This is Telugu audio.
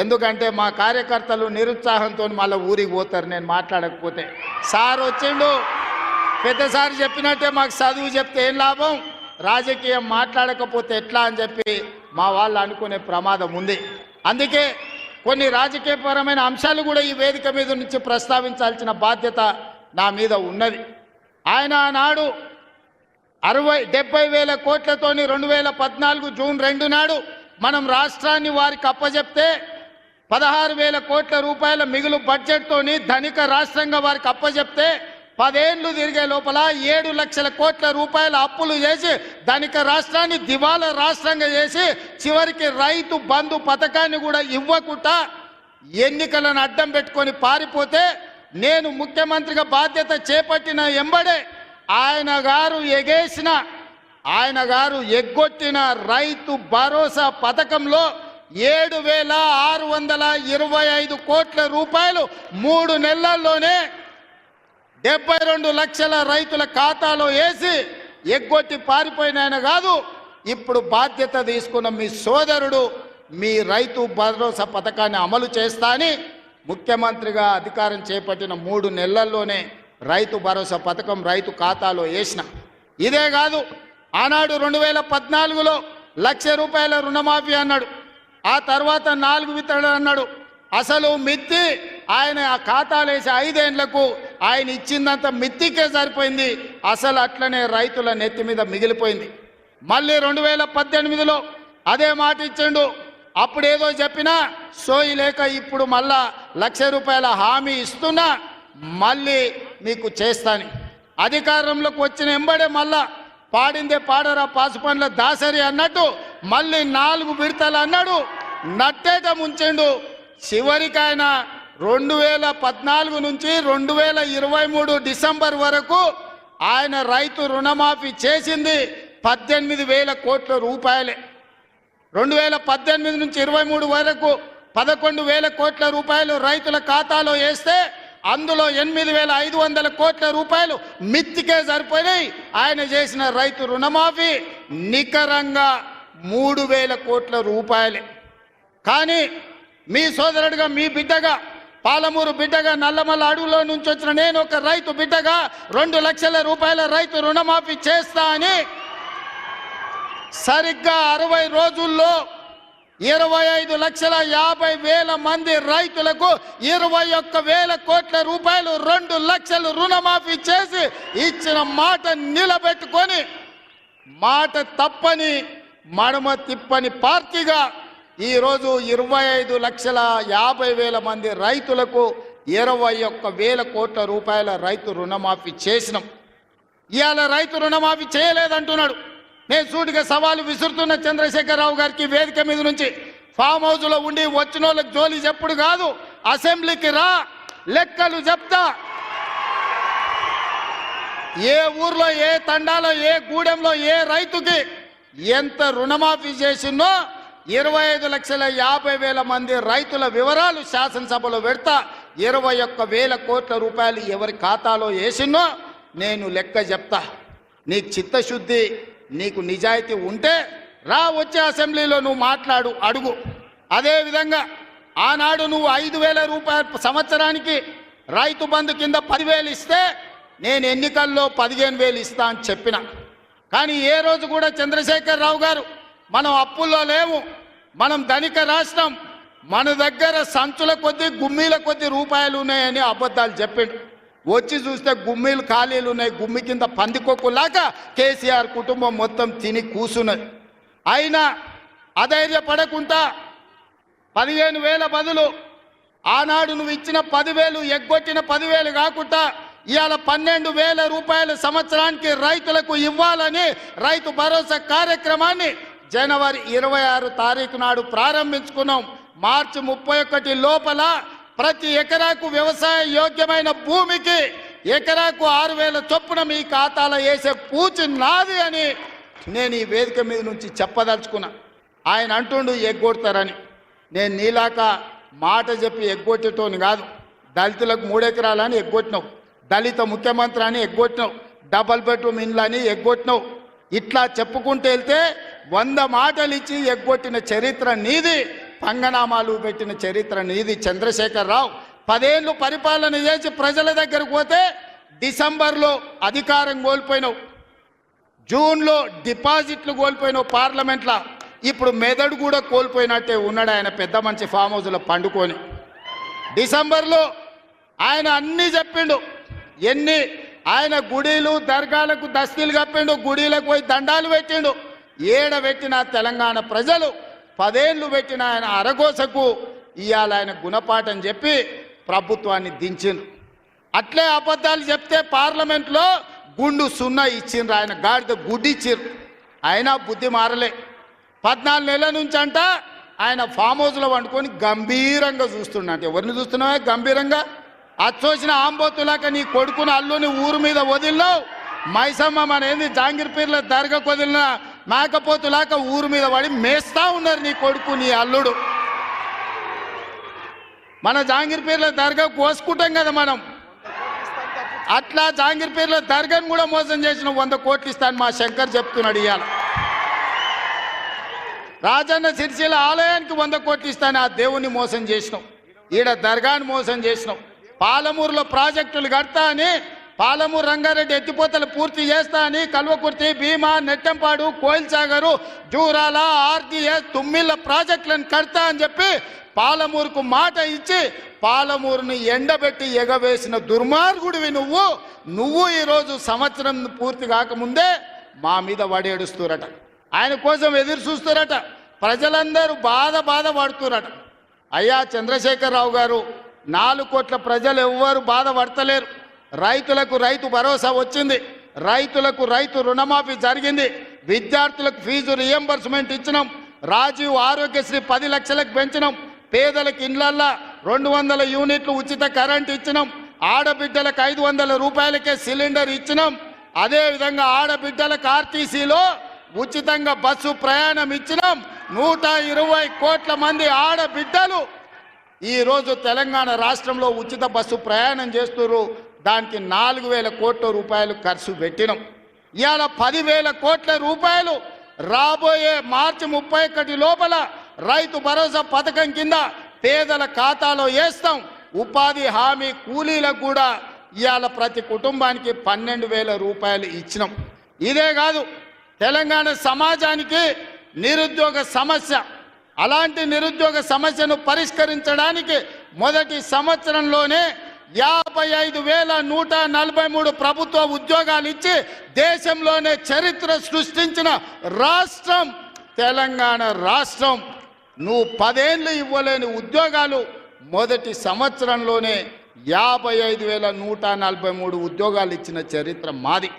ఎందుకంటే మా కార్యకర్తలు నిరుత్సాహంతో మళ్ళీ ఊరికి పోతారు నేను మాట్లాడకపోతే. సార్ వచ్చిండు, పెద్దసారి చెప్పినట్టే మాకు చదువు చెప్తే ఏం లాభం, రాజకీయం మాట్లాడకపోతే ఎట్లా అని చెప్పి మా వాళ్ళు అనుకునే ప్రమాదం ఉంది. అందుకే కొన్ని రాజకీయపరమైన అంశాలు కూడా ఈ వేదిక మీద నుంచి ప్రస్తావించాల్సిన బాధ్యత నా మీద ఉన్నది. ఆయన ఆనాడు 70,000 కోట్లతోని 2014 జూన్ 2 నాడు మనం రాష్ట్రాన్ని వారికి అప్పజెప్తే 16,000 కోట్ల రూపాయల మిగులు బడ్జెట్తోని ధనిక రాష్ట్రంగా వారికి అప్పజెప్తే 10 ఏళ్ళు తిరిగే లోపల 7 లక్షల కోట్ల రూపాయల అప్పులు చేసి ధనిక రాష్ట్రాన్ని దివాలా రాష్ట్రంగా చేసి చివరికి రైతు బంధు పథకాన్ని కూడా ఇవ్వకుండా ఎన్నికలను అడ్డం పెట్టుకొని పారిపోతే నేను ముఖ్యమంత్రిగా బాధ్యత చేపట్టిన ఎంబడే ఆయన గారు ఎగ్గొట్టిన రైతు భరోసా పథకంలో 7,625 కోట్ల రూపాయలు 3 నెలల్లోనే 72 లక్షల రైతుల ఖాతాలో వేసి ఎగ్గొట్టి పారిపోయిన ఆయన కాదు, ఇప్పుడు బాధ్యత తీసుకున్న మీ సోదరుడు మీ రైతు భరోసా పథకాన్ని అమలు చేస్తా అని ముఖ్యమంత్రిగా అధికారం చేపట్టిన 3 నెలల్లోనే రైతు భరోసా పథకం రైతు ఖాతాలో వేసిన. ఇదే కాదు, ఆనాడు 2014లో 1,00,000 రూపాయల రుణమాఫీ అన్నాడు, ఆ తర్వాత 4 విత్తనాలు అన్నాడు. అసలు మిత్తి ఆయన ఆ ఖాతాలు వేసి 5 ఏళ్లకు ఆయన ఇచ్చిందంత మిత్తికే సరిపోయింది, అసలు అట్లనే రైతుల నెత్తి మీద మిగిలిపోయింది. మళ్ళీ 2018లో అదే మాట ఇచ్చిండు, అప్పుడేదో చెప్పినా సోయి లేక ఇప్పుడు మళ్ళా 1,00,000 రూపాయల హామీ ఇస్తున్నా మళ్ళీ మీకు చేస్తాను. అధికారంలోకి వచ్చిన ఎంబడే మళ్ళా పాడిందే పాడరా పాసుపండ్ల దాసరి అన్నట్టు మళ్ళీ 4 విడతలు అన్నాడు, నట్టేట ముంచెండు. చివరికి ఆయన 2014 నుంచి 2023 డిసెంబర్ వరకు ఆయన రైతు రుణమాఫీ చేసింది 18,000 కోట్ల రూపాయలే. 2018 నుంచి 23 వరకు 11,000 కోట్ల రూపాయలు రైతుల ఖాతాలో వేస్తే అందులో 8,500 కోట్ల రూపాయలు మిత్తికే సరిపోయినాయి. ఆయన చేసిన రైతు రుణమాఫీ నికరంగా 3,000 కోట్ల రూపాయలే. కానీ మీ సోదరుడిగా, మీ బిడ్డగా, పాలమూరు బిడ్డగా, నల్లమల్ల అడవులో నుంచి వచ్చిన నేను ఒక రైతు బిడ్డగా 2 లక్షల రూపాయల రైతు రుణమాఫీ చేస్తా అని సరిగ్గా 60 రోజుల్లో 25,50,000 మంది రైతులకు 21,000 కోట్ల రూపాయలు 2 లక్షలు రుణమాఫీ చేసి ఇచ్చిన మాట నిలబెట్టుకొని మాట తప్పని మడమ తిప్పని పార్టీగా ఈరోజు 25,50,000 మంది రైతులకు 21,000 కోట్ల రూపాయల రైతు రుణమాఫీ చేసినాం. ఇవాళ రైతు రుణమాఫీ చేయలేదంటున్నాడు. నేను సూటిగా సవాలు విసురుతున్న చంద్రశేఖరరావు గారికి వేదిక మీద నుంచి, ఫామ్ హౌస్లో ఉండి వచ్చిన వాళ్ళకి జోలి చెప్పుడు కాదు, అసెంబ్లీకి రా, లెక్కలు చెప్తా. ఏ ఊర్లో, ఏ తండాలో, ఏ గూడెంలో ఏ రైతుకి ఎంత రుణమాఫీ చేసినో 25,50,000 మంది రైతుల వివరాలు శాసనసభలో పెడతా. 21,000 కోట్ల రూపాయలు ఎవరి ఖాతాలో వేసినో నేను లెక్క చెప్తా. నీకు చిత్తశుద్ధి, నీకు నిజాయితీ ఉంటే రా, వచ్చే అసెంబ్లీలో నువ్వు మాట్లాడు, అడుగు. అదేవిధంగా ఆనాడు నువ్వు 5,000 రూపాయలు సంవత్సరానికి రైతు బంధు కింద 10,000 ఇస్తే నేను ఎన్నికల్లో 15,000 ఇస్తా అని చెప్పిన. కానీ ఏ రోజు కూడా చంద్రశేఖరరావు గారు మనం అప్పుల్లో లేవు, మనం ధనిక రాష్ట్రం, మన దగ్గర సంచుల కొద్దీ గుమ్మీల కొద్దీ రూపాయలు ఉన్నాయని అబద్ధాలు చెప్పిండు. వచ్చి చూస్తే గుమ్మీలు ఖాళీలు ఉన్నాయి, గుమ్మి కింద పందికొక్కులాగా కేసీఆర్ కుటుంబం మొత్తం తిని కూసున్నది. అయినా అధైర్యపడకుండా 15,000 బదులు ఆనాడు నువ్వు ఇచ్చిన 10,000 ఎగ్గొట్టిన 10,000 కాకుండా ఇవాళ 12,000 రూపాయల సంవత్సరానికి రైతులకు ఇవ్వాలని రైతు భరోసా కార్యక్రమాన్ని జనవరి 26 తారీఖు నాడు ప్రారంభించుకున్నాం. మార్చి 31 లోపల ప్రతి ఎకరాకు వ్యవసాయ యోగ్యమైన భూమికి ఎకరాకు 6,000 చొప్పున మీ ఖాతాలో వేసే పూచి నాది అని నేను ఈ వేదిక మీద నుంచి చెప్పదలుచుకున్నా. ఆయన అంటుండు ఎగ్గొడతారని. నేను నీలాక మాట చెప్పి ఎగ్గొట్టేటోని కాదు. దళితులకు 3 ఎకరాలని ఎగ్గొట్టినావు, దళిత ముఖ్యమంత్రి అని ఎగ్గొట్టినావు, డబల్ బెడ్రూమ్ ఇండ్లు అని ఎగ్గొట్టినావు. ఇట్లా చెప్పుకుంటూ వెళ్తే 100 మాటలు ఇచ్చి ఎగ్గొట్టిన చరిత్ర నీది. పంగనామాలు పెట్టిన చరిత్ర నీది చంద్రశేఖరరావు. 10 ఏళ్ళు పరిపాలన చేసి ప్రజల దగ్గరకు పోతే డిసెంబర్లో అధికారం కోల్పోయినావు, జూన్లో డిపాజిట్లు కోల్పోయినావు పార్లమెంట్లో. ఇప్పుడు మెదడు కూడా కోల్పోయినట్టే ఉన్నాడు ఆయన, పెద్ద మంచి ఫామ్ హౌస్లో పండుకొని. డిసెంబర్లో ఆయన అన్నీ చెప్పిండు, ఆయన గుడిలు దర్గాలకు దస్తీలు కప్పిండు, గుడిలకు పోయి దండాలు పెట్టిండు. పెట్టిన తెలంగాణ ప్రజలు 10 ఏళ్ళు పెట్టిన ఆయన అరగోసకు ఇవాళ ఆయన గుణపాఠం చెప్పి ప్రభుత్వాన్ని దించిండు. అట్లే అబద్ధాలు చెప్తే పార్లమెంట్లో గుండు సున్నా ఇచ్చిండ్రు, ఆయన గాడిద గుడ్డి ఇచ్చిండ్రు. అయినా బుద్ధి మారలే. 14 నెలల నుంచి అంట ఆయన ఫామ్ హౌస్లో వండుకొని గంభీరంగా చూస్తుండంటే. ఎవరిని చూస్తున్నావే గంభీరంగా? అచ్చోసిన ఆంబోతులాక నీ కొడుకుని అల్లుని ఊరు మీద వదిలినావు. మైసమ్మ మన ఏంది జాంగీర్పీర్ల దర్గాకు వదిలిన మేకపోతులాక ఊరు మీద పడి మేస్తా ఉన్నారు నీ కొడుకు నీ అల్లుడు. మన జాంగీర్పీర్ల దర్గా కోసుకుంటాం కదా మనం, అట్లా జాంగీర్పీర్ల దర్గాను కూడా మోసం చేసిన 100 కోట్లు ఇస్తాను మా శంకర్ చెప్తున్నాడు. ఇవాళ రాజన్న సిరిసిల్ల ఆలయానికి 100 కోట్లు ఇస్తాను, ఆ దేవుణ్ణి మోసం చేసినావు. ఈడ దర్గాను మోసం చేసినావు. పాలమూరులో ప్రాజెక్టులు కడతా అని, పాలమూరు రంగారెడ్డి ఎత్తిపోతలు పూర్తి చేస్తా అని కల్వకుర్తి, భీమా, నెట్టంపాడు, కోయిల్సాగరు, జూరాల, ఆర్జీఎస్, తుమ్మిళ్ళ ప్రాజెక్టులను కడతా అని చెప్పి పాలమూరుకు మాట ఇచ్చి పాలమూరుని ఎండబెట్టి ఎగవేసిన దుర్మార్గుడివి నువ్వు ఈరోజు సంవత్సరం పూర్తి కాకముందే మా మీద వడేడుస్తురట. ఆయన కోసం ఎదురు చూస్తురట. ప్రజలందరూ బాధ పడుతురట. అయ్యా చంద్రశేఖరరావు గారు, 4 కోట్ల ప్రజలు ఎవ్వరు బాధపడతలేరు. రైతులకు రైతు భరోసా వచ్చింది, రైతులకు రైతు రుణమాఫీ జరిగింది, విద్యార్థులకు ఫీజు రియంబర్స్మెంట్ ఇచ్చినాం, రాజీవ్ ఆరోగ్యశ్రీ 10 లక్షలకు పెంచినాం, పేదలకు ఇళ్లల్లో 200 యూనిట్లు ఉచిత కరెంట్ ఇచ్చినాం, ఆడబిడ్డలకు 500 రూపాయలకే సిలిండర్ ఇచ్చినాం. అదేవిధంగా ఆడబిడ్డలకు ఆర్టీసీలో ఉచితంగా బస్సు ప్రయాణం ఇచ్చినాం. 120 కోట్ల మంది ఆడబిడ్డలు ఈరోజు తెలంగాణ రాష్ట్రంలో ఉచిత బస్సు ప్రయాణం చేస్తున్నారు. దానికి 4,000 కోట్ల రూపాయలు ఖర్చు పెట్టినాం. ఇవాళ 10,000 కోట్ల రూపాయలు రాబోయే మార్చి 31 లోపల రైతు భరోసా పథకం కింద పేదల ఖాతాలో వేస్తాం. ఉపాధి హామీ కూలీలకు కూడా ఇవాళ ప్రతి కుటుంబానికి 12,000 రూపాయలు ఇచ్చినాం. ఇదే కాదు, తెలంగాణ సమాజానికి నిరుద్యోగ సమస్య, అలాంటి నిరుద్యోగ సమస్యను పరిష్కరించడానికి మొదటి సంవత్సరంలోనే 55,143 ప్రభుత్వ ఉద్యోగాలు ఇచ్చి దేశంలోనే చరిత్ర సృష్టించిన రాష్ట్రం తెలంగాణ రాష్ట్రం. నువ్వు 10 ఏళ్ళు ఇవ్వలేని ఉద్యోగాలు మొదటి సంవత్సరంలోనే 55,143 ఉద్యోగాలు ఇచ్చిన చరిత్ర మాది.